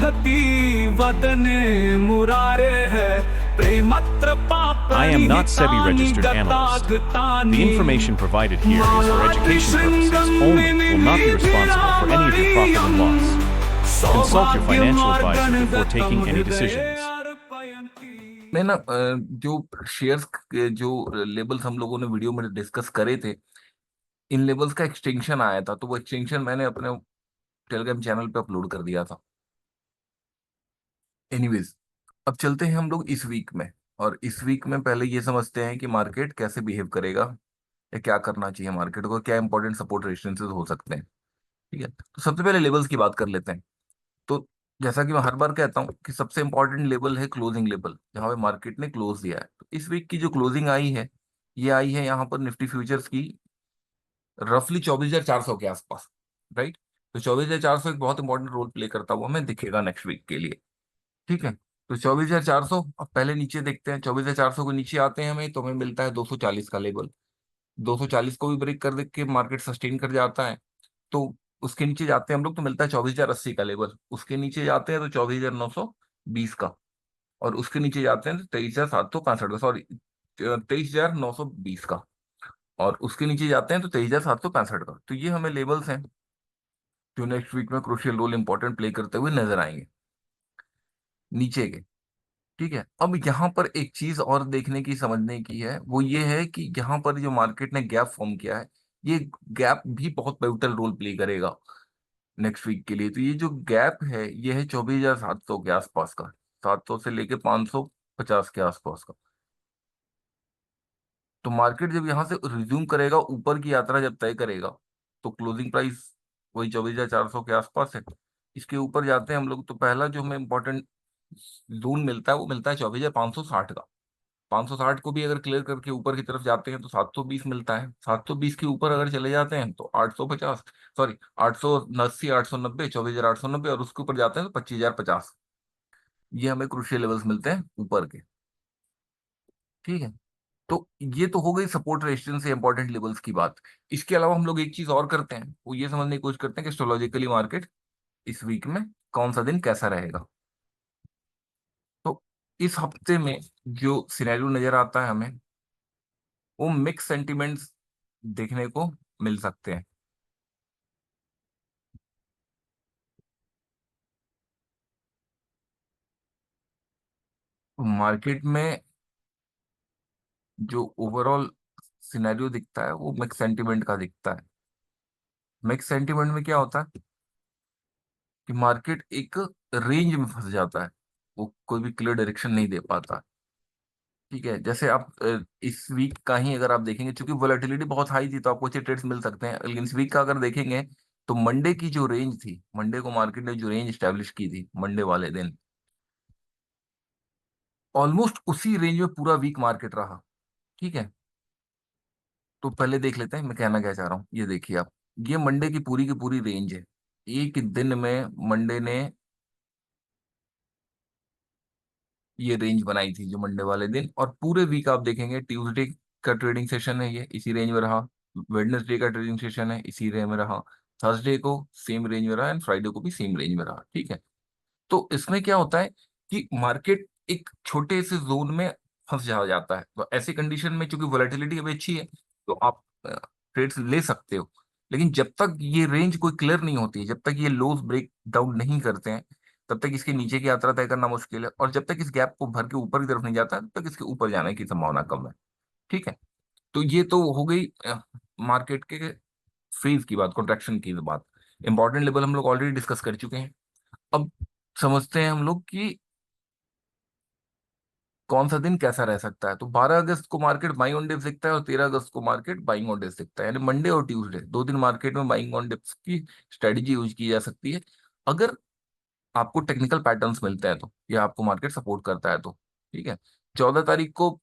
I am not SEBI registered analyst. The information provided here is for education purposes only, will not be responsible for any of your profit and loss. Consult your financial advisor before taking any decisions. मैं ना जो shares के जो labels हम लोगों ने video में discuss करे थे, इन लेबल्स का एक्सटेंशन आया था, तो वो एक्सटेंशन मैंने अपने टेलीग्राम चैनल पे अपलोड कर दिया था। एनीवेज, अब चलते हैं हम लोग इस वीक में। और इस वीक में पहले ये समझते हैं कि मार्केट कैसे बिहेव करेगा, या क्या करना चाहिए मार्केट को, क्या इंपॉर्टेंट सपोर्ट रेजिस्टेंसेस हो सकते हैं। ठीक है, तो सबसे पहले लेवल्स की बात कर लेते हैं। तो जैसा कि मैं हर बार कहता हूं कि सबसे इंपॉर्टेंट लेवल है क्लोजिंग लेवल, जहां पे मार्केट ने क्लोज दिया है। तो इस वीक की जो क्लोजिंग आई है, ये आई है यहाँ पर निफ्टी फ्यूचर्स की रफली 24,400 के आसपास। राइट, तो 24,400 एक बहुत इंपॉर्टेंट रोल प्ले करता हुआ हमें दिखेगा नेक्स्ट वीक के लिए। ठीक है, तो 24,400, अब पहले नीचे देखते हैं। 24,400 को नीचे आते हैं हमें, तो हमें मिलता है 240 का लेवल। 240 को भी ब्रेक कर दे के मार्केट सस्टेन कर जाता है, तो उसके नीचे जाते हैं हम लोग, तो मिलता है 24,080 का लेवल। उसके नीचे जाते हैं तो 24,920 का, और उसके नीचे जाते हैं तो 23,765 का, सॉरी 23,920 का, और उसके नीचे जाते हैं तो 23,765 का। तो ये हमें लेवल्स हैं जो नेक्स्ट वीक में क्रूशियल रोल इंपॉर्टेंट प्ले करते हुए नजर आएंगे नीचे के। ठीक है, अब यहाँ पर एक चीज और देखने की समझने की है, वो ये है कि यहाँ पर जो मार्केट ने गैप फॉर्म किया है, ये गैप भी बहुत पिवटल रोल प्ले करेगा नेक्स्ट वीक के लिए। तो ये जो गैप है, ये है 24,700 के आसपास का, 700 से लेके 550 के आसपास का। तो मार्केट जब यहाँ से रिज्यूम करेगा, ऊपर की यात्रा जब तय करेगा, तो क्लोजिंग प्राइस वही 24,400 के आसपास है। इसके ऊपर जाते हैं हम लोग, तो पहला जो हमें इंपॉर्टेंट जोन मिलता है वो मिलता है 24,560 का। 560 को भी अगर क्लियर करके ऊपर की तरफ जाते हैं तो 720 मिलता है। 720 के ऊपर अगर चले जाते हैं तो 850, सॉरी 880, 890, 24,890, और उसके ऊपर जाते हैं तो 25,050। ये हमें क्रूशियल लेवल्स मिलते हैं ऊपर के। ठीक है, तो ये तो हो गई सपोर्ट रेजिस्टेंस से इंपॉर्टेंट लेवल्स की बात। इसके अलावा हम लोग एक चीज और करते हैं, वो ये समझने की कोशिश करते हैं कि एस्ट्रोलॉजिकली मार्केट इस वीक में कौन सा दिन कैसा रहेगा। तो इस हफ्ते में जो सिनेरियो नजर आता है हमें, वो मिक्स सेंटिमेंट्स देखने को मिल सकते हैं। मार्केट में जो ओवरऑल सिनेरियो दिखता है वो मिक्स सेंटिमेंट का दिखता है। मिक्स सेंटिमेंट में क्या होता है कि मार्केट एक रेंज में फंस जाता है, वो कोई भी क्लियर डायरेक्शन नहीं दे पाता। ठीक है, जैसे आप इस वीक का ही अगर आप देखेंगे, चूंकि वोलेटिलिटी बहुत हाई थी तो आपको अच्छे ट्रेड्स मिल सकते हैं, लेकिन इस वीक का अगर देखेंगे तो मंडे की जो रेंज थी, मंडे को मार्केट ने जो रेंज स्टैब्लिश की थी मंडे वाले दिन, ऑलमोस्ट उसी रेंज में पूरा वीक मार्केट रहा। ठीक है, तो पहले देख लेते हैं मैं कहना क्या चाह रहा हूँ। ये देखिए आप, ये मंडे की पूरी रेंज है। एक दिन में मंडे ने ये रेंज बनाई थी जो मंडे वाले दिन, और पूरे वीक आप देखेंगे ट्यूसडे का ट्रेडिंग सेशन है, ये इसी रेंज में रहा। वेडनेसडे का ट्रेडिंग सेशन है, इसी रेंज में रहा। थर्सडे को सेम रेंज में रहा, एंड फ्राइडे को भी सेम रेंज में रहा। ठीक है, तो इसमें क्या होता है कि मार्केट एक छोटे से जोन में फंस जाता है। तो ऐसी कंडीशन में चूंकि वोलेटिलिटी अभी अच्छी है, तो आप ट्रेड्स ले सकते हो। लेकिन जब तक ये रेंज कोई क्लियर नहीं होती है, जब तक ये लोज ब्रेक डाउन नहीं करते हैं, तब तक इसके नीचे की यात्रा तय करना मुश्किल है। और जब तक इस गैप को भर के ऊपर की तरफ नहीं जाता, तब तक इसके ऊपर जाने की संभावना कम है। ठीक है, तो ये तो हो गई मार्केट के फेज की बात, कॉन्ट्रैक्शन की बात। इंपॉर्टेंट लेवल हम लोग ऑलरेडी डिस्कस कर चुके हैं। अब समझते हैं हम लोग कि कौन सा दिन कैसा रह सकता है। तो 12 अगस्त को मार्केट बाइंग ऑन डिप्स दिखता है, और 13 अगस्त को मार्केट बाइंग ऑन डिप्स दिखता है। यानी मंडे और ट्यूसडे 2 दिन मार्केट में बाइंग ऑन डिप्स की स्ट्रेटजी यूज की जा सकती है, अगर आपको टेक्निकल पैटर्न्स मिलते हैं तो, या आपको मार्केट सपोर्ट करता है तो। ठीक है, 14 तारीख को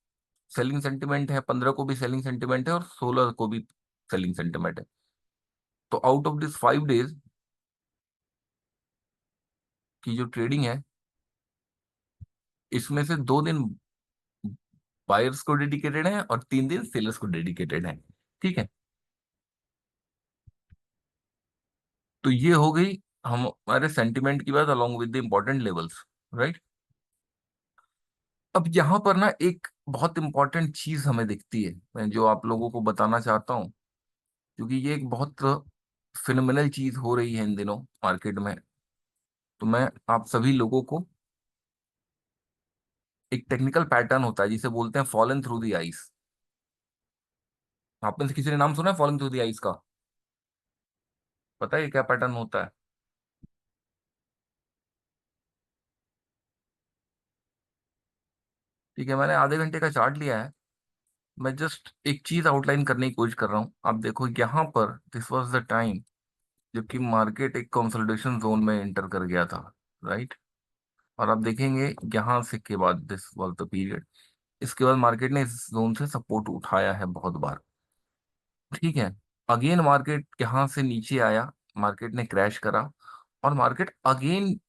सेलिंग सेंटिमेंट है, 15 को भी सेलिंग सेंटिमेंट है, और 16 को भी सेलिंग सेंटिमेंट है। तो आउट ऑफ दिस 5 डेज की जो ट्रेडिंग है, इसमें से 2 दिन बायर्स को डेडिकेटेड है और 3 दिन सेलर्स को डेडिकेटेड है। ठीक है, तो ये हो गई हम हमारे सेंटिमेंट की बात along with the important levels, right. अब यहाँ पर ना एक बहुत इंपॉर्टेंट चीज हमें दिखती है, मैं जो आप लोगों को बताना चाहता हूँ, क्योंकि ये एक बहुत फिनोमिनल चीज हो रही है इन दिनों मार्केट में। तो मैं आप सभी लोगों को, एक टेक्निकल पैटर्न होता है जिसे बोलते हैं फॉलन थ्रू द आइस। आप में से किसी ने नाम सुना है फॉलन थ्रू द आइस का? पता है ये क्या पैटर्न होता है? ठीक है, मैंने आधे घंटे का चार्ट लिया है। मैं जस्ट एक चीज आउटलाइन करने की कोशिश कर रहा हूँ। आप देखो यहाँ पर दिस वाज द टाइम जबकि मार्केट एक कंसोलिडेशन जोन में एंटर कर गया था, राइट। और आप देखेंगे यहाँ से के बाद दिस वाज द पीरियड, इसके बाद मार्केट ने इस जोन से सपोर्ट उठाया है बहुत बार। ठीक है, अगेन मार्केट यहाँ से नीचे आया, मार्केट ने क्रैश करा, और मार्केट अगेन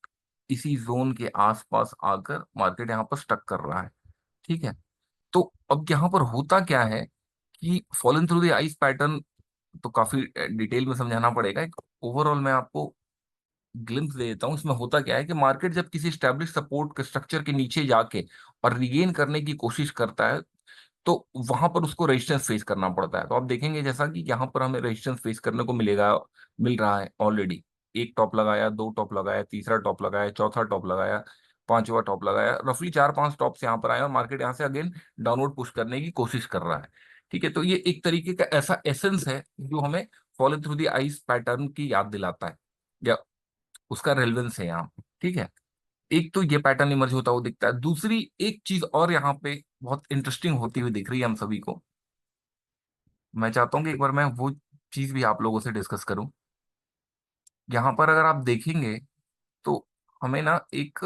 इसी जोन के आसपास आकर मार्केट यहाँ पर स्टक कर रहा है। ठीक है, तो अब यहाँ पर होता क्या है कि fallen through the ice pattern तो काफी डिटेल में समझाना पड़ेगा। एक ओवरऑल मैं आपको ग्लिम्स दे देता हूँ। इसमें होता क्या है कि मार्केट जब किसी स्टैब्लिश सपोर्ट के स्ट्रक्चर के नीचे जाके और रिगेन करने की कोशिश करता है, तो वहां पर उसको रेजिस्टेंस फेस करना पड़ता है। तो आप देखेंगे जैसा कि यहाँ पर हमें रेजिस्टेंस फेस करने को मिलेगा, मिल रहा है ऑलरेडी। एक टॉप लगाया, दो टॉप लगाया, तीसरा टॉप लगाया, चौथा टॉप लगाया, पांचवा टॉप लगाया, रफली चार पांच टॉप्स यहाँ पर आए और मार्केट यहाँ से अगेन डाउनवर्ड पुश करने की कोशिश कर रहा है। ठीक है, तो ये एक तरीके का ऐसा एसेंस है जो हमें follow through the ice pattern की याद दिलाता है, या उसका रेलेवेंस है यहाँ। ठीक है, एक तो ये पैटर्न इमर्ज होता हुआ दिखता है। दूसरी एक चीज और यहाँ पे बहुत इंटरेस्टिंग होती हुई दिख रही है हम सभी को। मैं चाहता हूँ कि एक बार मैं वो चीज भी आप लोगों से डिस्कस करूं। यहाँ पर अगर आप देखेंगे तो हमें ना एक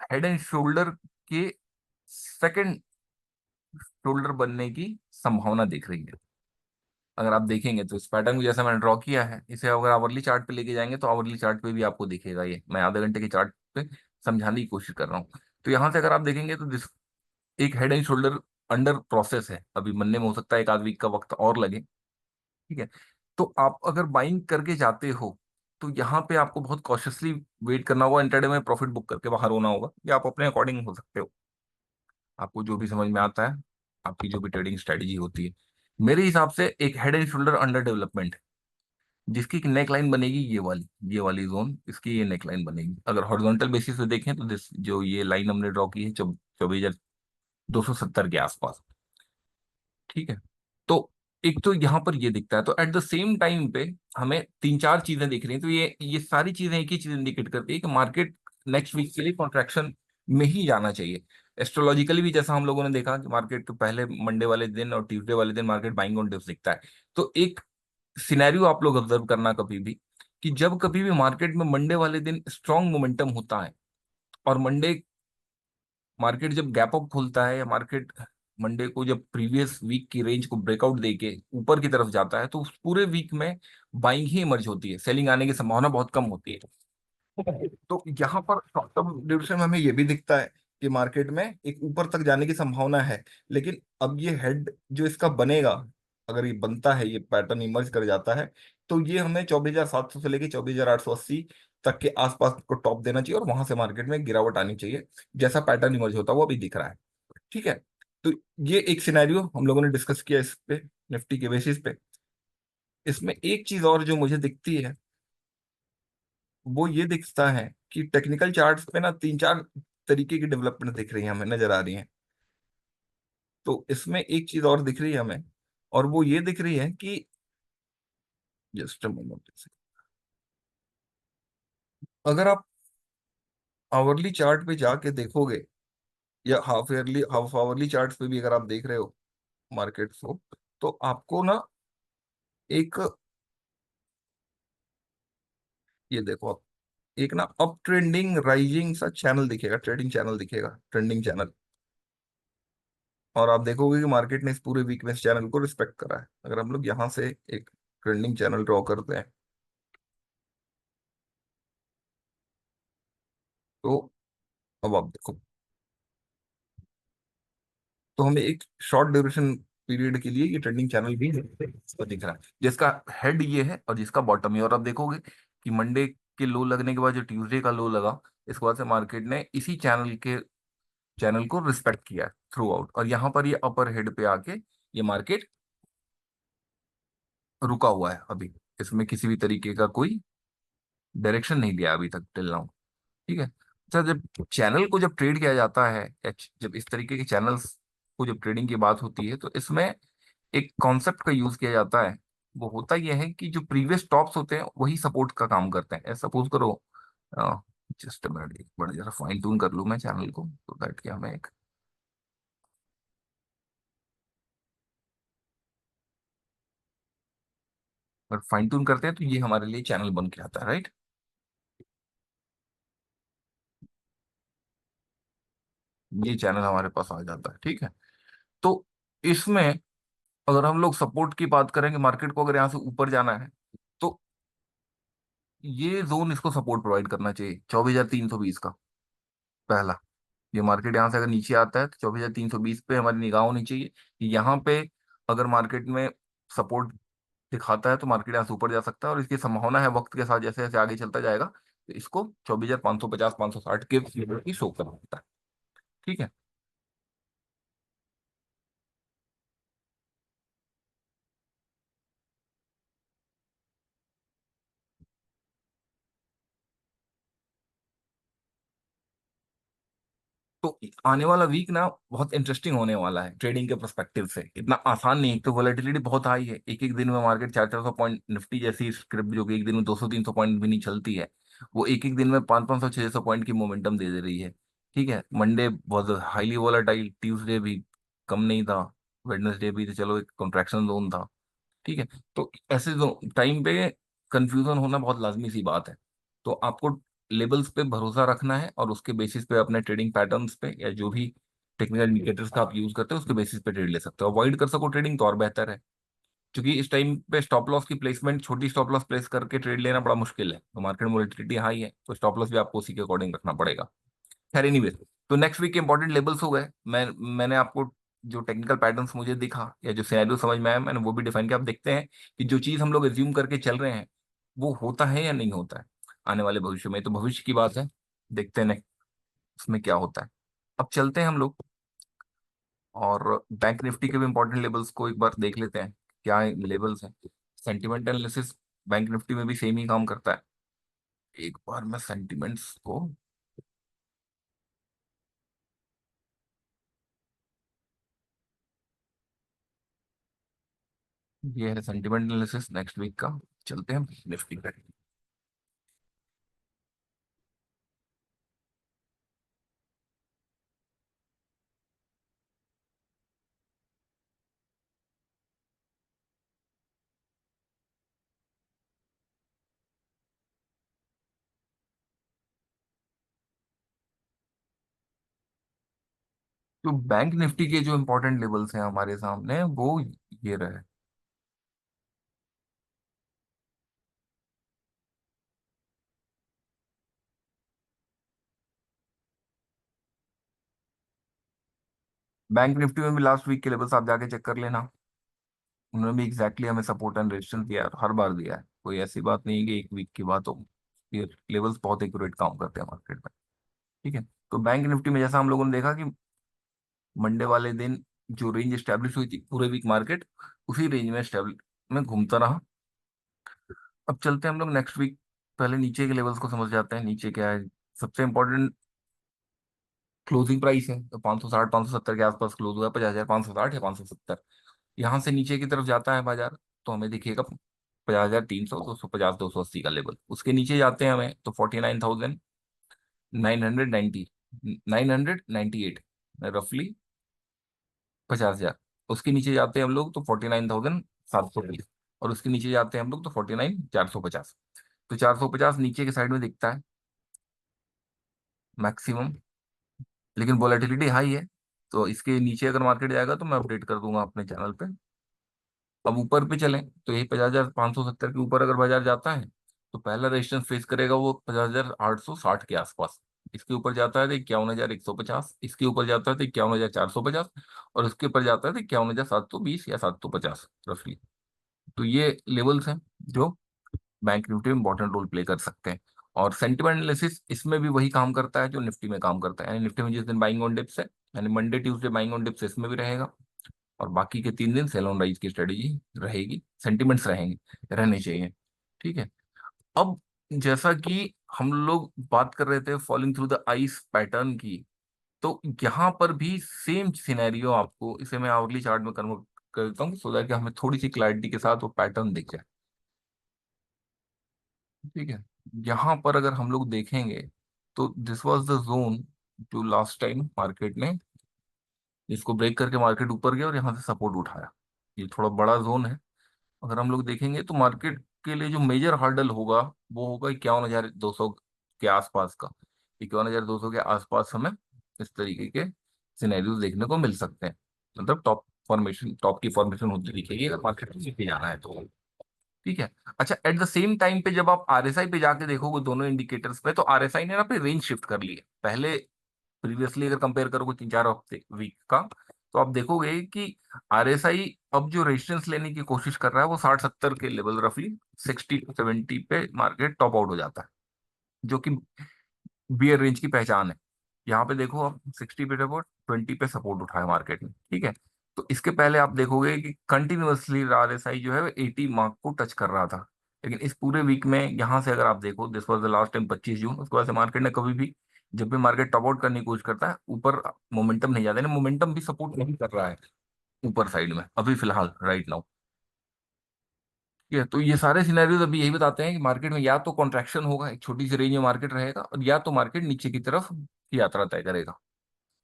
हेड एंड शोल्डर के सेकंड शोल्डर बनने की संभावना दिख रही है। अगर आप देखेंगे तो इस पैटर्न को जैसा मैंने ड्रॉ किया है, इसे अगर आवरली चार्ट पे लेके जाएंगे तो आवरली चार्ट पे भी आपको दिखेगा। ये मैं आधे घंटे के चार्ट पे समझाने की कोशिश कर रहा हूँ। तो यहाँ से अगर आप देखेंगे तो एक head and shoulder under process है, अभी बनने में हो सकता है एक आध वीक का वक्त और लगे। ठीक है, तो आप अगर बाइंग करके जाते हो तो यहाँ पे आपको बहुत कॉशियसली वेट करना होगा, इंटरडे में प्रॉफिट बुक करके बाहर होना होगा, या आप अपने अकॉर्डिंग हो सकते हो, आपको जो भी समझ में आता है, आपकी जो भी ट्रेडिंग स्ट्रेटेजी होती है। मेरे हिसाब से एक head and shoulder under development, जिसकी नेक लाइन बनेगी ये वाली जोन, इसकी ये नेक लाइन बनेगी। अगर हॉरिजॉन्टल बेसिस पे देखें तो दिस जो ये लाइन हमने ड्रॉ की है 24,270 के आसपास। ठीक है, तो एक तो यहाँ पर ये दिखता है। तो एट द सेम टाइम पे हमें तीन चार चीजें दिख रही हैं। तो ये सारी चीजें एक ही चीज इंडिकेट करती है कि मार्केट नेक्स्ट वीक के लिए कॉन्ट्रैक्शन में ही जाना चाहिए। एस्ट्रोलॉजिकली भी जैसा हम लोगों ने देखा कि मार्केट तो पहले मंडे वाले दिन और ट्यूसडे वाले दिन मार्केट बाइंग ऑन डिप्स दिखता है। तो एक सिनेरियो आप लोग ऑब्जर्व करना कभी भी, कि जब कभी भी मार्केट में मंडे वाले दिन स्ट्रांग मोमेंटम होता है और मंडे मार्केट जब गैप अप खुलता है, या मार्केट मंडे को जब प्रीवियस वीक की रेंज को ब्रेकआउट देके ऊपर की तरफ जाता है, तो उस पूरे वीक में बाइंग ही इमर्ज होती है, सेलिंग आने की संभावना बहुत कम होती है। तो यहाँ पर शॉर्ट टर्म ड्यूरेशन में हमें ये भी दिखता है कि मार्केट में एक ऊपर तक जाने की संभावना है। लेकिन अब ये हेड जो इसका बनेगा, अगर ये बनता है, ये पैटर्न इमर्ज कर जाता है, तो ये हमें 24,700 से लेके 24,880 तक के आसपास को टॉप देना चाहिए, और वहां से मार्केट में गिरावट आनी चाहिए, जैसा पैटर्न इमर्ज होता है वो अभी दिख रहा है। ठीक है, तो ये एक सिनेरियो हम लोगों ने डिस्कस किया इस पे, निफ्टी के बेसिस पे। इसमें एक चीज और जो मुझे दिखती है वो ये दिखता है कि टेक्निकल चार्ट्स पे ना तीन चार तरीके की डेवलपमेंट दिख रही है, हमें नजर आ रही है। तो इसमें एक चीज और दिख रही है हमें, और वो ये दिख रही है कि जस्ट अ मोमेंट, अगर आप आवरली चार्ट पे जाके देखोगे, या हाफ आवरली चार्ट पे भी अगर आप देख रहे हो मार्केट को, तो आपको ना एक, ये देखो आप, एक ना अप ट्रेंडिंग राइजिंग सा चैनल दिखेगा, ट्रेडिंग चैनल दिखेगा, ट्रेंडिंग चैनल। और आप देखोगे कि मार्केट ने इस पूरे वीकनेस चैनल को रिस्पेक्ट करा है। अगर हम लोग यहाँ से एक ट्रेंडिंग चैनल ड्रॉ करते हैं, तो अब आप देखो, तो हमें एक शॉर्ट ड्यूरेशन पीरियड के लिए ये ट्रेंडिंग चैनल भी इसको दिख रहा है, जिसका हेड ये है और जिसका बॉटम ये। और आप देखोगे कि मंडे के लो लगने के बाद जो ट्यूसडे का लो लगा, इसके बाद से मार्केट ने इसी चैनल को रिस्पेक्ट किया थ्रू आउट, और यहाँ पर ये अपर हेड पे आके ये मार्केट रुका हुआ है अभी। इसमें किसी भी तरीके का कोई डायरेक्शन नहीं लिया अभी तक टिल नाउ। ठीक है। अच्छा, जब चैनल को जब ट्रेड किया जाता है, जब इस तरीके के चैनल्स को जब ट्रेडिंग की बात होती है, तो इसमें एक कॉन्सेप्ट का यूज किया जाता है। वो होता यह है कि जो प्रीवियस टॉप्स होते हैं वही सपोर्ट का काम करते हैं। सपोज करो, जस्ट मिनट, एक बार जरा फाइन ट्यून कर लूं मैं चैनल को, तो दैट कि हमें एक फाइन ट्यून करते हैं तो ये हमारे लिए चैनल बन के आता है, राइट। ये चैनल हमारे पास आ जाता है, ठीक है। तो इसमें अगर हम लोग सपोर्ट की बात करेंगे, मार्केट को अगर यहाँ से ऊपर जाना है, तो ये जोन इसको सपोर्ट प्रोवाइड करना चाहिए, 24,320 का पहला। ये मार्केट यहाँ से अगर नीचे आता है तो 24,320 पे हमारी निगाह होनी चाहिए कि यहाँ पे अगर मार्केट में सपोर्ट दिखाता है तो मार्केट यहाँ से ऊपर जा सकता है, और इसकी संभावना है वक्त के साथ जैसे जैसे आगे चलता जाएगा तो इसको 24,550 560 के लेवल की शो कर सकता है। ठीक है। तो आने वाला वीक ना बहुत इंटरेस्टिंग होने वाला है ट्रेडिंग के पर्सपेक्टिव से। इतना आसान नहीं है, एक तो वॉलेटिलिटी बहुत हाई है, एक एक दिन में मार्केट 400 400 पॉइंट, निफ्टी जैसी स्क्रिप्ट जो कि एक दिन में 200 300 पॉइंट भी नहीं चलती है, वो एक एक दिन में 500 500 600 पॉइंट की मोमेंटम दे दे रही है। ठीक है। मंडे बहुत हाईली वॉलेटाइल, ट्यूसडे भी कम नहीं था, वेडनेसडे भी तो चलो एक कॉन्ट्रैक्शन जोन था। ठीक है। तो ऐसे टाइम पे कंफ्यूजन होना बहुत लाजमी सी बात है। तो आपको लेबल्स पे भरोसा रखना है और उसके बेसिस पे अपने ट्रेडिंग पैटर्न्स पे या जो भी टेक्निकल इंडिकेटर्स का आप यूज करते हो उसके बेसिस पे ट्रेड ले सकते हो। अवॉइड कर सको ट्रेडिंग तो और बेहतर है, क्योंकि इस टाइम पे स्टॉप लॉस की प्लेसमेंट, छोटी स्टॉप लॉस प्लेस करके ट्रेड लेना बड़ा मुश्किल है। तो मार्केट में वोलेटिलिटी हाई है तो स्टॉप लॉस भी आपको उसी के अकॉर्डिंग रखना पड़ेगा। खैर एनीवेज, तो नेक्स्ट वीक के इंपॉर्टेंट लेवल्स हो गए। मैंने आपको जो टेक्निकल पैटर्न्स मुझे दिखा या जो सिनेरियो समझ में आया मैंने वो भी डिफाइन किया। आप देखते हैं कि जो चीज हम लोग एज्यूम करके चल रहे हैं वो होता है या नहीं होता है आने वाले भविष्य में। तो भविष्य की बात है, देखते हैं नेक्स्ट उसमें क्या होता है। अब चलते हैं हम लोग और बैंक निफ्टी के भी इंपॉर्टेंट लेवल्स को एक बार देख लेते हैं, क्या लेवल्स हैं। सेंटिमेंट एनालिसिस बैंक निफ्टी में भी सेम ही काम करता है। एक बार मैं सेंटिमेंट्स को, ये है सेंटिमेंट एनालिसिस नेक्स्ट वीक का। चलते हैं निफ्टी पे। तो बैंक निफ्टी के जो इंपॉर्टेंट लेवल्स हैं हमारे सामने वो ये रहे। बैंक निफ्टी में भी लास्ट वीक के लेवल्स आप जाके चेक कर लेना। उन्होंने भी एग्जैक्टली हमें सपोर्ट एंड रेजिस्टेंस दिया है, हर बार दिया है। कोई ऐसी बात नहीं है कि एक वीक की बात हो। ये लेवल्स बहुत एक्यूरेट काम करते हैं मार्केट में। ठीक है। तो बैंक निफ्टी में जैसा हम लोगों ने देखा कि मंडे वाले दिन जो रेंज एस्टेब्लिश हुई थी, पूरे वीक मार्केट उसी रेंज में स्टेबल में घूमता रहा। अब चलते हैं हम लोग नेक्स्ट वीक, पहले नीचे के लेवल्स को समझ जाते हैं। नीचे क्या है, सबसे इंपॉर्टेंट क्लोजिंग प्राइस है, तो 560 570 के आसपास क्लोज हुआ है, 50,560 या 570। यहाँ से नीचे की तरफ जाता है बाजार तो हमें दिखेगा 50,300 250 280 का लेवल। उसके नीचे जाते हैं हमें तो 49,990 998 रफली 50,000। उसके नीचे जाते हैं हम लोग तो 49,720, और उसके नीचे जाते हैं हम लोग तो 49,450। तो 450 नीचे के साइड में दिखता है मैक्सिमम, लेकिन वोलेटिलिटी हाई है। तो इसके नीचे अगर मार्केट जाएगा तो मैं अपडेट कर दूंगा अपने चैनल पे। अब ऊपर पे चलें तो यही 50,570 के ऊपर अगर बाजार जाता है तो पहला रेजिस्टेंस फेस करेगा वो 50,860 के आसपास। इसके ऊपर जाता है तो 51,150, इसके ऊपर जाता है तो 51,450, और इसके ऊपर जाता है तो 51,720 या 750 रफली। तो ये लेवल्स हैं जो बैंक निफ्टी में इंपॉर्टेंट रोल प्ले कर सकते हैं। और सेंटिमेंट एनालिसिस इसमें भी वही काम करता है जो निफ्टी में काम करता है, यानी निफ्टी में जिस दिन बाइंग ऑन डिप्स है, यानी Monday Tuesday buying on dips इसमें भी रहेगा, और बाकी के 3 दिन सेल ऑन राइज की स्ट्रेटेजी रहेगी, सेंटिमेंट्स रहेंगे, रहने चाहिए। ठीक है। अब जैसा कि हम लोग बात कर रहे थे falling through the ice pattern की, तो यहाँ पर भी सेम सिनेरियो आपको, इसे मैं आवरली चार्ट में कन्वर्ट कर देता हूँ सो दैट कि हमें थोड़ी सी क्लैरिटी के साथ वो पैटर्न दिख जाए। ठीक है। यहाँ पर अगर हम लोग देखेंगे तो दिस वाज द जोन जो लास्ट टाइम मार्केट ने इसको ब्रेक करके मार्केट ऊपर गया और यहाँ से सपोर्ट उठाया। ये थोड़ा बड़ा जोन है। अगर हम लोग देखेंगे तो मार्केट के लिए जो मेजर हर्डल होगा वो होगा 51,200 के आसपास का। 51,200 के आसपास हमें इस तरीके के सिनेरियोज देखने को मिल सकते हैं, मतलब टॉप की फॉर्मेशन होती दिखेगी अगर मार्केट को नीचे जाना है तो। ठीक है। अच्छा, एट द सेम टाइम पे जब आप आरएसआई पे जाके देखोगे दोनों इंडिकेटर्स पे, तो आरएसआई ने ना पे रेंज शिफ्ट कर ली है। पहले प्रीवियसली अगर कंपेयर करोगे 3-4 हफ्ते वीक का, तो आप देखोगे कि आरएसआई अब जो रेजिस्टेंस लेने की कोशिश कर रहा है वो 60-70 के लेवल, रफली 60-70 पे मार्केट टॉप आउट हो जाता है, जो कि बियर रेंज की पहचान है। यहाँ पे देखो आप 60 पे सपोर्ट, 20 पे सपोर्ट उठा है मार्केट में। ठीक है। तो इसके पहले आप देखोगे कि कंटिन्यूअसली आरएसआई जो है 80 मार्क को टच कर रहा था, लेकिन इस पूरे वीक में यहाँ से अगर आप देखो, this was the last time 25 जून, उसके बाद से मार्केट ने कभी भी, जब भी मार्केट टॉप आउट करने की कोशिश करता है, ऊपर मोमेंटम नहीं जाता है, मोमेंटम भी सपोर्ट नहीं कर रहा है ऊपर साइड में अभी फिलहाल राइट नाउ। तो ये सारे सिनेरियोज अभी यही बताते हैं कि मार्केट में या तो कॉन्ट्रैक्शन होगा, एक छोटी सी रेंज में मार्केट रहेगा, और या तो मार्केट नीचे की तरफ यात्रा तय करेगा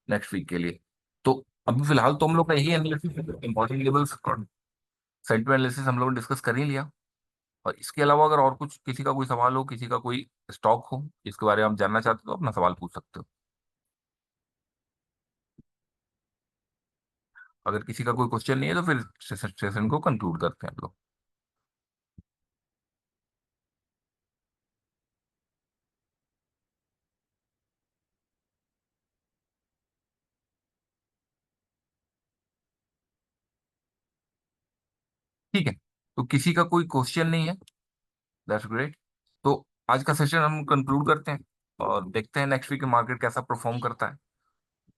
नेक्स्ट वीक के लिए। तो अभी फिलहाल तो हम लोग का यही analysis, important levels, sentiment analysis हम लोग ने डिस्कस कर ही लिया। और इसके अलावा अगर और कुछ, किसी का कोई सवाल हो, किसी का कोई स्टॉक हो इसके बारे में आप जानना चाहते हो तो अपना सवाल पूछ सकते हो। अगर किसी का कोई क्वेश्चन नहीं है तो फिर सेशन को कंक्लूड करते हैं हम लोग। ठीक है। तो किसी का कोई क्वेश्चन नहीं है, दैट्स ग्रेट। तो आज का सेशन हम कंक्लूड करते हैं और देखते हैं नेक्स्ट वीक मार्केट कैसा परफॉर्म करता है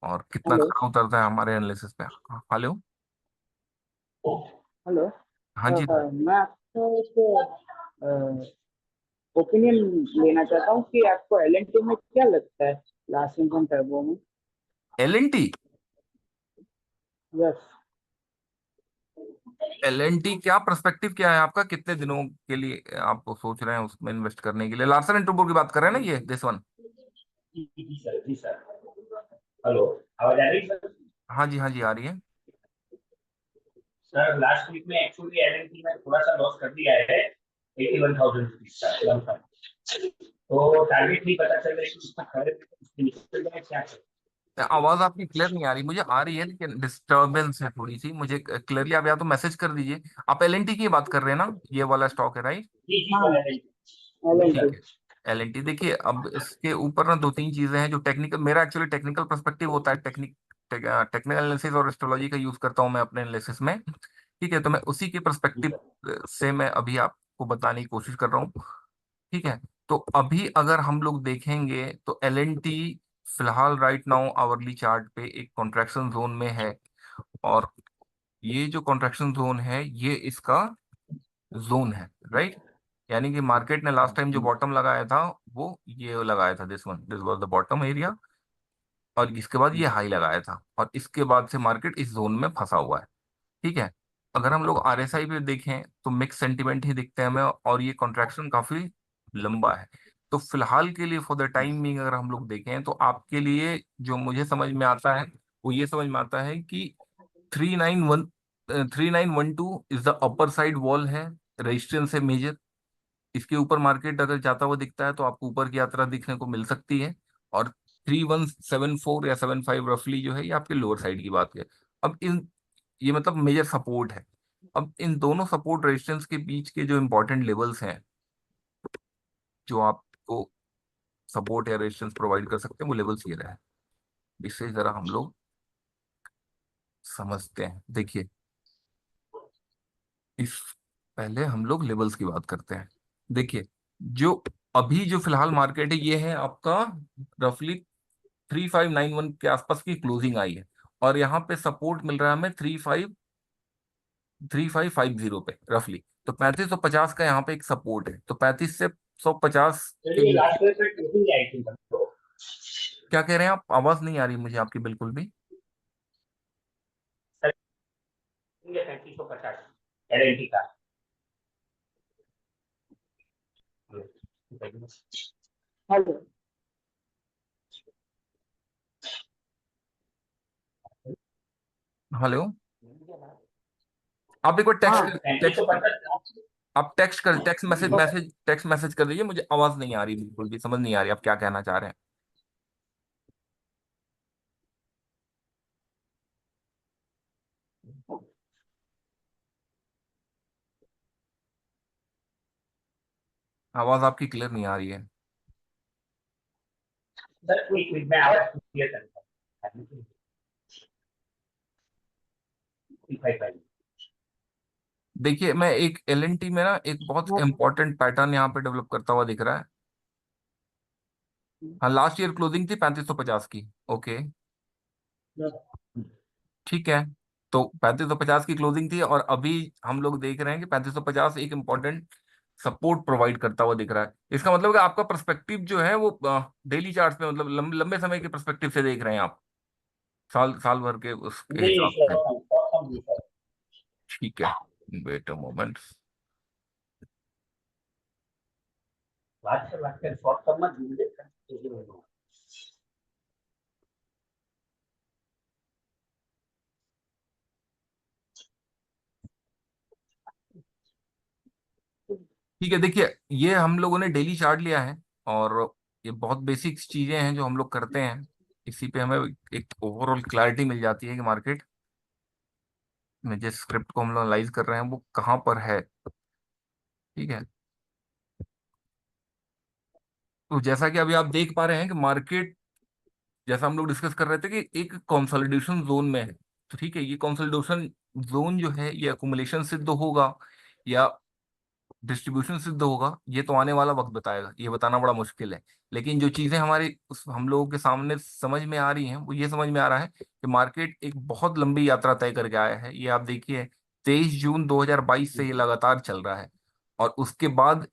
और कितना हेलो। खरा उतरता है हमारे एनालिसिस पे। हेलो। हेलो। हाँ जी। मैं आपको एक ओपिनियन लेना चाहता हूँ कि आपको एलएनटी में क्या लगता है, लार्सन एंड टर्बो में। L yes. L N T क्या पर्सपेक्टिव क्या है आपका, कितने दिनों के लिए आप सोच रहे हैं उसमें इन्वेस्ट करने के लिए? लार्सन एंड टुब्रो की बात कर रहे हैं ना, ये दिस वन? जी जी सर, जी सर। हेलो, आवाज आ रही है सर? हाँ जी, हाँ जी, आ रही है। सर लास्ट वीक में एक्चुअली एलएनटी में थोड़ा सा लॉस कर दिया है, 81,000 का लमसम। तो टारगेट नहीं पता चल रहा है कि उसका खरीद निकल जाए क्या करें? आवाज आपकी क्लियर नहीं आ रही, मुझे आ रही है लेकिन डिस्टरबेंस है थोड़ी सी, मुझे क्लियरली आप या तो मैसेज कर दीजिए। आप एल एन टी की बात कर रहे हैं ना, ये वाला स्टॉक है राइट? जी जी हाँ एलएनटी। ठीक है। एल एन टी देखिए, अब इसके ऊपर ना 2-3 चीजें हैं जो टेक्निकल, मेरा एक्चुअली टेक्निकल पर्सपेक्टिव होता है, टेक्निकल एनालिसिस और एस्ट्रोलॉजी का यूज करता हूँ मैं अपने एनालिसिस में। ठीक है। तो मैं उसी के जी पर्सपेक्टिव सर। से मैं अभी आपको बताने की कोशिश कर रहा हूँ। ठीक है। तो अभी अगर हम लोग देखेंगे तो एल एन टी फिलहाल राइट नाउ आवरली चार्ट पे एक कॉन्ट्रैक्शन जोन में है, और ये जो कॉन्ट्रैक्शन जोन है ये इसका जोन है राइट। यानी कि मार्केट ने लास्ट टाइम जो बॉटम लगाया था वो ये लगाया था, this one, this was the bottom area, और इसके बाद ये हाई लगाया था, और इसके बाद से मार्केट इस जोन में फंसा हुआ है। ठीक है। अगर हम लोग आरएसआई पे देखें तो मिक्स सेंटीमेंट ही दिखते हैं हमें, और ये कॉन्ट्रैक्शन काफी लंबा है। तो फिलहाल के लिए फॉर द टाइम बिंग अगर हम लोग देखें तो आपके लिए जो मुझे समझ में आता है वो ये समझ में आता है कि 39 1 3912 is the upper side wall है, रेजिस्टेंस है मेजर। इसके ऊपर मार्केट अगर जाता हुआ दिखता है तो आपको ऊपर की यात्रा दिखने को मिल सकती है। और 3174 या 75 रफली जो है ये आपके लोअर साइड की बात है। अब इन, ये मतलब मेजर सपोर्ट है। अब इन दोनों सपोर्ट रेजिस्टेंस के बीच के जो इंपॉर्टेंट लेवल्स हैं जो आपको सपोर्ट या रेजिस्टेंस प्रोवाइड कर सकते हैं, वो लेवल्स ये रहे। इससे जरा हम लोग समझते हैं। देखिए, इस पहले हम लोग लेवल्स की बात करते हैं। देखिए, जो अभी जो फिलहाल मार्केट है, ये है आपका रफली 3591 के आसपास की क्लोजिंग आई है, और यहाँ पे सपोर्ट मिल रहा है हमें 3550 पे रफली। तो 3550 का यहाँ पे एक सपोर्ट है, तो 35 से 150 के चलिए बीच। लास्ट ईयर पे क्लोजिंग आई थी तो क्या कह रहे हैं आप? आवाज नहीं आ रही मुझे आपकी बिल्कुल भी। ये 3550 गारंटी का। हेलो। हेलो, आप एक बार हाँ टेक्स्ट टेक्स्ट 3550। आप टेक्स्ट मैसेज कर दीजिए, मुझे आवाज नहीं आ रही बिल्कुल भी, समझ नहीं आ रही आप क्या कहना चाह रहे हैं। आवाज आपकी क्लियर नहीं आ रही है। सर कोई मैं आवाज क्लियर करता हूँ। देखिए, मैं एक एलएनटी में ना एक बहुत इंपॉर्टेंट पैटर्न यहाँ पे डेवलप करता हुआ दिख रहा है। हाँ, लास्ट ईयर क्लोजिंग थी 3550 की। ओके, ठीक है। तो 3550 की क्लोजिंग थी, और अभी हम लोग देख रहे हैं कि 3550 एक इंपॉर्टेंट सपोर्ट प्रोवाइड करता हुआ दिख रहा है। इसका मतलब कि आपका पर्सपेक्टिव जो है वो डेली चार्ट पे, मतलब लंबे समय के पर्सपेक्टिव से देख रहे हैं आप, साल साल भर के उसके नहीं हिसाब से। सर। ठीक है, वेट अ मोमेंट। बात से बात कर शॉर्ट टर्म में ढूंढ लेते। ठीक है, देखिए, ये हम लोगों ने डेली चार्ट लिया है, और ये बहुत बेसिक चीजें हैं जो हम लोग करते हैं। इसी पे हमें एक ओवरऑल क्लैरिटी मिल जाती है कि मार्केट में जिस स्क्रिप्ट को हम लोग एनालाइज कर रहे हैं वो कहाँ पर है। ठीक है, तो जैसा कि अभी आप देख पा रहे हैं कि मार्केट, जैसा हम लोग डिस्कस कर रहे थे कि एक कंसोलिडेशन जोन में है। तो ठीक है, ये कंसोलिडेशन जोन जो है ये अकुमुलेशन सिद्ध होगा या डिस्ट्रीब्यूशन सिद्ध होगा, ये तो आने वाला वक्त बताएगा, ये बताना बड़ा मुश्किल है। लेकिन जो चीजें हमारे हम लोगों के सामने समझ में आ रही हैं, वो ये समझ में आ रहा है कि मार्केट एक बहुत लंबी यात्रा तय करके आया है। ये आप देखिए, 23 जून 2022 से ये लगातार चल रहा है, और उसके बाद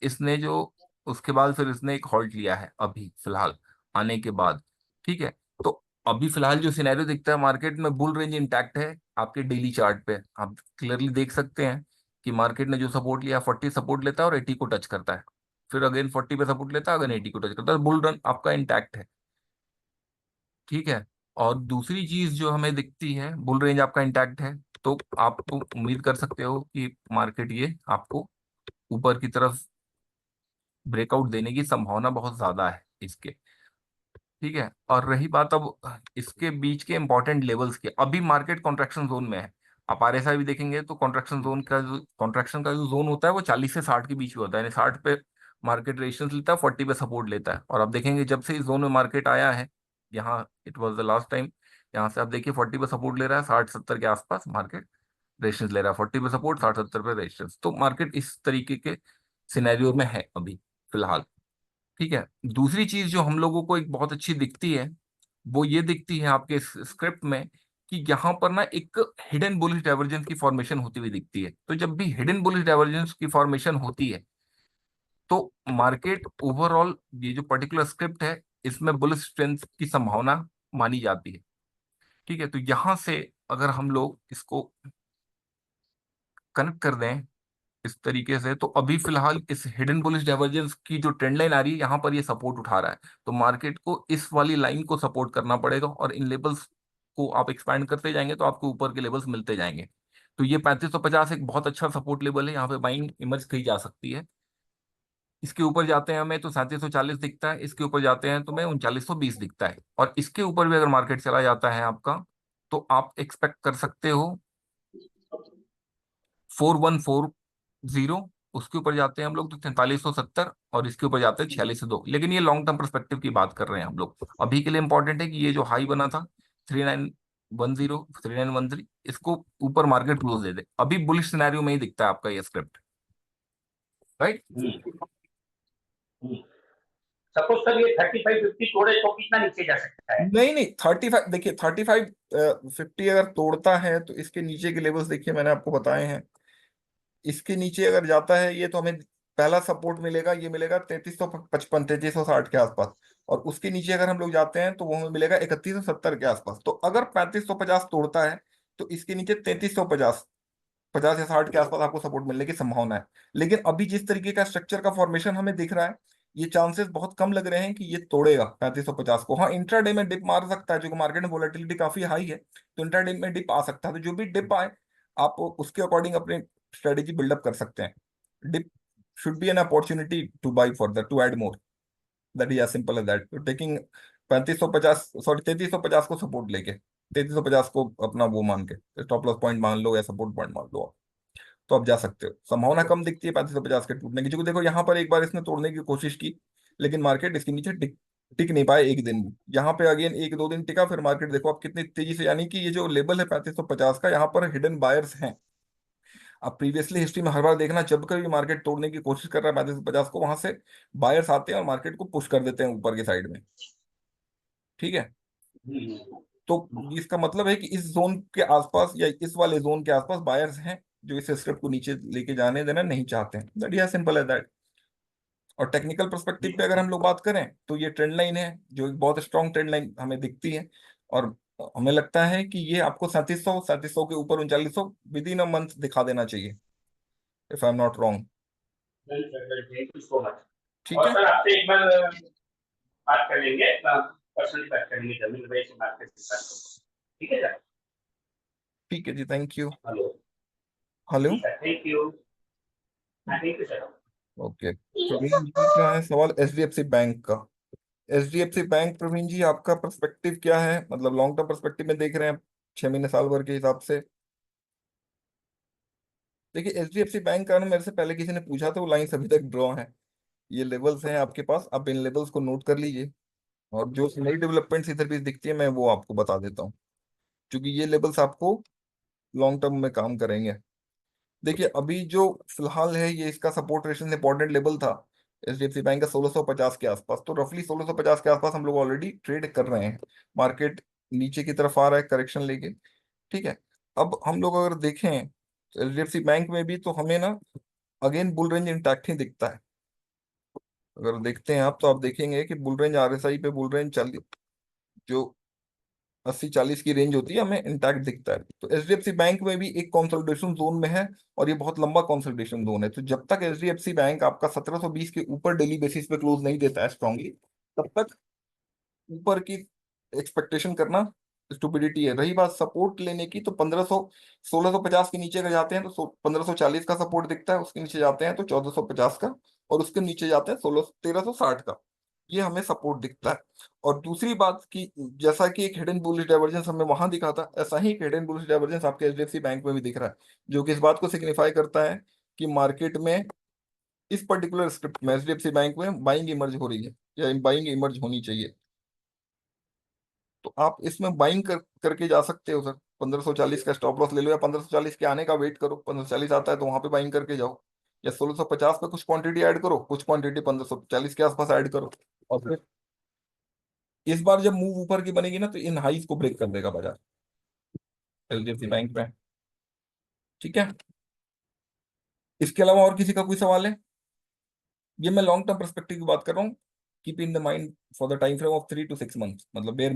फिर इसने एक हॉल्ट लिया है अभी फिलहाल आने के बाद। ठीक है, तो अभी फिलहाल जो सिनेरियो दिखता है मार्केट में, बुल रेंज इंटैक्ट है। आपके डेली चार्ट पे आप क्लियरली देख सकते हैं कि मार्केट ने जो सपोर्ट लिया, 40 सपोर्ट लेता है और 80 को टच करता है, फिर अगेन 40 पे सपोर्ट लेता है, अगेन 80 को टच करता है, बुल रन आपका इंटैक्ट है। ठीक है, और दूसरी चीज जो हमें दिखती है, बुल रेंज आपका इंटैक्ट है, तो आप तो उम्मीद कर सकते हो कि मार्केट ये आपको ऊपर की तरफ ब्रेकआउट देने की संभावना बहुत ज्यादा है इसके। ठीक है, और रही बात अब इसके बीच के इंपॉर्टेंट लेवल्स की, अभी मार्केट कॉन्ट्रैक्शन जोन में है। आप आरएसआई भी देखेंगे तो कॉन्ट्रैक्शन का जो जोन होता है वो 40 से 60 के बीच में होता है, यानी 60 पे मार्केट रेजिस्टेंस लेता है, 40 पे सपोर्ट लेता है। और आप देखेंगे जब से इस जोन में मार्केट आया है, यहाँ it was the last time, यहाँ से आप देखिए 40 पे सपोर्ट ले रहा है, 60-70 के आसपास मार्केट रेजिस्टेंस ले रहा है, 40 पे सपोर्ट, 60-70 पे रेजिस्टेंस। तो मार्केट इस तरीके के सिनेरियो में है अभी फिलहाल। ठीक है, दूसरी चीज जो हम लोगों को एक बहुत अच्छी दिखती है, वो ये दिखती है आपके स्क्रिप्ट में, कि यहाँ पर ना एक हिडन बुलिश डाइवर्जेंस की फॉर्मेशन होती हुई दिखती है। तो जब भी हिडन बुलिश डाइवर्जेंस की फॉर्मेशन होती है, तो मार्केट ओवरऑल, ये जो पर्टिकुलर स्क्रिप्ट है, इसमें बुलिश स्ट्रेंथ की संभावना मानी जाती है। ठीक है, तो यहां से अगर हम लोग इसको कनेक्ट कर दें इस तरीके से, तो अभी फिलहाल इस हिडन बुलिश डाइवर्जेंस की जो ट्रेंड लाइन आ रही है, यहाँ पर ये सपोर्ट उठा रहा है। तो मार्केट को इस वाली लाइन को सपोर्ट करना पड़ेगा, और इन लेवल्स को आप एक्सपैंड करते जाएंगे तो आपको ऊपर के लेवल्स मिलते जाएंगे। तो ये 3550 एक बहुत अच्छा सपोर्ट लेवल है, यहाँ पे बाइंग इमर्ज की जा सकती है। इसके ऊपर जाते हैं हमें तो 3740 दिखता है, इसके ऊपर जाते हैं तो हमें 3920 दिखता है, और इसके ऊपर भी अगर मार्केट चला जाता है आपका, तो आप एक्सपेक्ट कर सकते हो 4140 उसके ऊपर जाते हैं हम लोग तो 4370, और इसके ऊपर जाते हैं 4602। लेकिन ये लॉन्ग टर्म परस्पेक्टिव की बात कर रहे हैं हम लोग। अभी के लिए इंपॉर्टेंट है कि ये जो हाई बना था 3910, 3913, इसको ऊपर मार्केट क्लोज दे दे। अभी बुलिश सिनेरियो में ही दिखता है आपका ये स्क्रिप्ट, राइट। सपोज सर ये 35-50 तोड़े तो कितना नीचे जा सकता है? नहीं नहीं, 35 देखिए, 3550 अगर तोड़ता है तो इसके नीचे के लेवल्स देखिए, मैंने आपको बताए हैं। इसके नीचे अगर जाता है ये, तो हमें पहला सपोर्ट मिलेगा, ये मिलेगा 3355, 3360 के आसपास। और उसके नीचे अगर हम लोग जाते हैं तो वो हमें मिलेगा 3170 के आसपास। तो अगर 3550 तोड़ता है तो इसके नीचे 3350, 50 या 60 के आसपास आपको सपोर्ट मिलने की संभावना है। लेकिन अभी जिस तरीके का स्ट्रक्चर का फॉर्मेशन हमें दिख रहा है, ये चांसेस बहुत कम लग रहे हैं कि ये तोड़ेगा 3550 को। हाँ, इंट्राडे में डिप मार सकता है, जो मार्केट में वोलेटिलिटी काफी हाई है, तो इंट्राडे में डिप आ सकता है। तो जो भी डिप आए, आप उसके अकॉर्डिंग अपनी स्ट्रेटेजी बिल्डअप कर सकते हैं। Dip should be an opportunity to buy further, to add more, that is as simple as that. Taking 3550, sorry 3350 को सपोर्ट लेके, 3350 को अपना वो मान के स्टॉप लॉस पॉइंट मान लो या सपोर्ट पॉइंट मान लो, तो आप जा सकते हो। संभावना कम दिखती है 3550 के टूटने की, क्योंकि देखो यहाँ पर एक बार इसने तोड़ने की कोशिश की, लेकिन मार्केट इसके नीचे टिक टिक नहीं पाए एक दिन भी। यहाँ पे अगेन 1-2 दिन टिका, फिर मार्केट देखो आप कितनी तेजी से, यानी कि ये जो लेवल है 3550 का, यहाँ पर हिडन बायर्स हैं। अब प्रीवियसली हिस्ट्री में हर बार देखना, जब कभी मार्केट तोड़ने की कोशिश कर रहा है 3550 को, वहां से बायर्स आते हैं और मार्केट को पुश कर देते हैं ऊपर के साइड में, ठीक है। तो इसका मतलब है कि इस जोन के आसपास या इस वाले जोन के आसपास बायर्स हैं, जो इस स्क्रिप्ट को नीचे लेके जाने देना नहीं चाहते हैं। That is simple as that. और टेक्निकल पर्सपेक्टिव पे अगर हम लोग बात करें, तो ये ट्रेंड लाइन है, जो एक बहुत स्ट्रॉन्ग ट्रेंड लाइन हमें दिखती है। और हमें लगता है कि ये आपको 3700 के ऊपर 3900 विद इन अ मंथ दिखा देना चाहिए, if I am not wrong. Thank you so much. ठीक और है, सर आपसे एक बार बात कर लेंगे, पर्सनली बात करेंगे, जमीन भाई से बात करके, ठीक है सर? ठीक है जी, thank you. Hello. Hello, thank you. Thank you sir. Okay. Praveen ji का है सवाल एचडीएफसी बैंक का। एचडीएफसी बैंक, प्रवीण जी आपका पर्सपेक्टिव क्या है, मतलब लॉन्ग टर्म पर्सपेक्टिव में देख रहे हैं 6 महीने साल भर के हिसाब से? देखिए, एचडीएफसी बैंक का ना, मेरे से पहले किसी ने पूछा था, वो लाइन अभी तक ड्रॉ है। ये लेवल्स हैं आपके पास, आप इन लेवल्स को नोट कर लीजिए। और जो नई डेवलपमेंट्स इधर भी दिखती है, मैं वो आपको बता देता हूँ, क्योंकि ये लेवल्स आपको लॉन्ग टर्म में काम करेंगे। देखिए, अभी जो फिलहाल है, ये इसका सपोर्ट रेशन इंपॉर्टेंट लेवल था एचडीएफसी बैंक का 1650 के आसपास। तो रफली 1650 के आसपास हम लोग ऑलरेडी ट्रेड कर रहे हैं। मार्केट नीचे की तरफ आ रहा है करेक्शन लेके, ठीक है। अब हम लोग अगर देखें एचडीएफसी बैंक में भी, तो हमें ना अगेन बुल रेंज इंटैक्ट ही दिखता है। अगर देखते हैं आप, तो आप देखेंगे कि बुल रेंज आरएसआई पे बुल रेंज 40, जो 80-40 की रेंज होती है, हमें इंटैक्ट दिखता है। तो एचडीएफसी बैंक में भी एक कंसोलिडेशन जोन में है, और ये बहुत लंबा कंसोलिडेशन जोन है। तो जब तक एचडीएफसी बैंक आपका 1720 के ऊपर डेली बेसिस पे क्लोज नहीं देता है स्ट्रांगली, तब तक ऊपर की एक्सपेक्टेशन करना स्टुपिडिटी है। रही बात सपोर्ट लेने की, तो 1650 के नीचे अगर जाते हैं तो 1540 का सपोर्ट दिखता है, उसके नीचे जाते हैं तो 1450 का, और उसके नीचे जाते हैं 1360 का, ये हमें सपोर्ट दिखता है। और दूसरी बात की, जैसा कि एक हिडन बुलिश डाइवर्जेंस हमें वहां दिखा था, ऐसा ही एक हिडन बुलिश डाइवर्जेंस आपके एचडीएफसी बैंक में भी दिख रहा है, जो कि इस बात को सिग्निफाई करता है कि मार्केट में इस पर्टिकुलर स्क्रिप्ट में एचडीएफसी बैंक में बाइंग इमर्ज हो रही है, या बाइंग इमर्ज होनी चाहिए। तो आप इसमें बाइंग करके जा सकते हो सर। 1540 का स्टॉप लॉस ले लो, या 1540 के आने का वेट करो, 1540 आता है तो वहां पे बाइंग करके जाओ, या 1650 पे कुछ क्वांटिटी ऐड करो, कुछ क्वांटिटी 1540 के आसपास ऐड करो। और फिर इस बार जब मूव ऊपर की बनेगी ना, तो इन हाइस को ब्रेक कर देगा बाजार एचडीएफसी बैंक में, ठीक है। इसके अलावा और किसी का कोई सवाल है? ये मैं लॉन्ग टर्म परस्पेक्टिव की बात कर रहा हूँ। Keep in the mind for the time frame of 3 to 6 months, मतलब बेयर